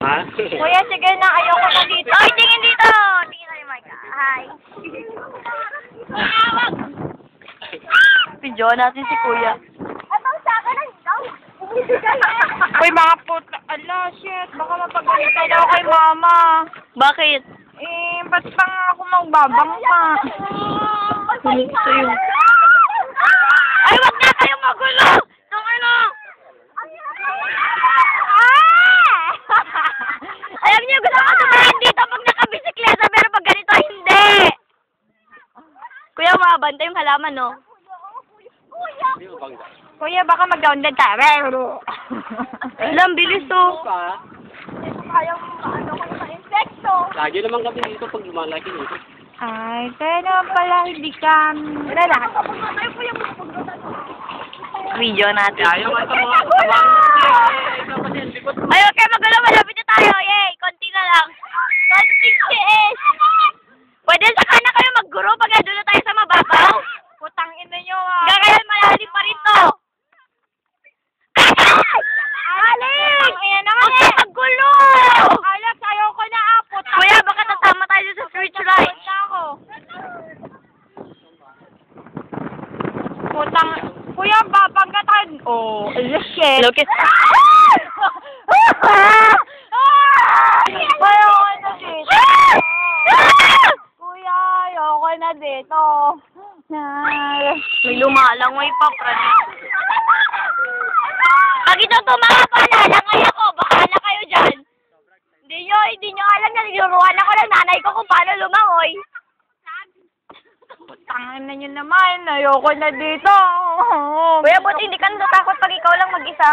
Ha? Kuya, sige na. Ayoko na dito. Ay, tingin dito. Tingin tayo, Mike. Hi. Video natin si Kuya. Atong sa akin ang ikaw. Uy, mga puta. Ala, shit. Baka mapagalitan ako kay mama. Bakit? Eh, ba't pa nga ako magbabang pa? Gusto yun. Ay, wag na kayo magulo! Nung ano? Alam niyo, gusto ko tumahin dito pag nakabisikleta, pero pag ganito, hindi! Kuya, mabanta yung halaman, no? Kuya, baka mag-download tayo. Alam, bilis, oh. Pa, lagi naman kami dito pag lumalaki dito. Ay, kaya naman pala hindi kami. Wala na. Video natin. Ayaw nga ito mga katabang. Ay, okay, magulo, malapit na tayo. Yay, konti na lang. Konting CS. Pwede sa kanan kayo magguro pag doon na tayo sa mababaw. Putang ina nyo ah. Gagayan, malalim pa rin to. Alex! Ayan naman Huwag eh. ka magulo! Alex, ayoko na ah. Putang Kuya, baka tatama tayo sa switch right. Punta ako. Putang... Kuya, babangga tayo. Oh, shit. Lucas. Ayoko na dito. Kuya, ayoko na dito. May lumalangoy pa, Fran. Pag ito tumama, lalangay ako. Bahala kayo dyan. Hindi nyo alam na niluruan ako ng nanay ko kung paano lumangoy. Tangan na nyo naman. Ayoko na dito. Kuya, buti hindi ka natatakot pag ikaw lang mag-isa.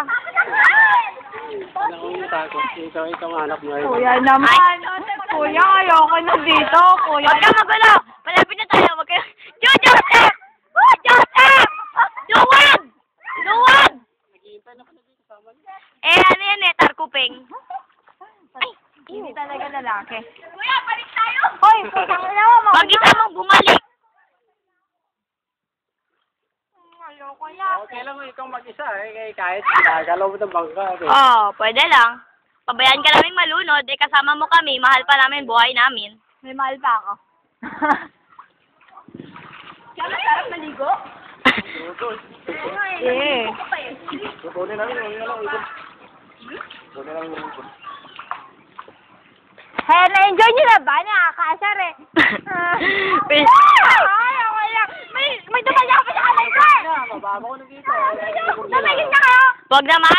Ako yung takot. Ikaw ang anak mo. Kuya naman. Kuya, ayoko na dito. Kuya. Huwag ka magulo. Malapit na tayo. Huwag kayo. Joseph! Oh, Joseph! Luwag! Luwag! Eh, ano yan eh? Tarkuping. Ay, Hindi talaga lalaki. Kuya, balik tayo! Hoy, putang ina mo. Pag-isa mong bumalik. Ayoko na. Okay lang ikaw mag-isa eh. Kahit nagalaw mo ng bangka. Oh, pwede lang. Pabayaan ka namin malunod, eh kasama mo kami, mahal pa namin buhay namin. May mahal pa ako. Kaya masarap maligo? Eh. Kukunin namin yung Kukunin namin yung Hey, na-enjoy nyo na ba? Nakakaasar eh. Ay, ako lang. May dumayo pa sa kanay ko eh. mababa ko na dito. Tumigil na kayo. Wag naman.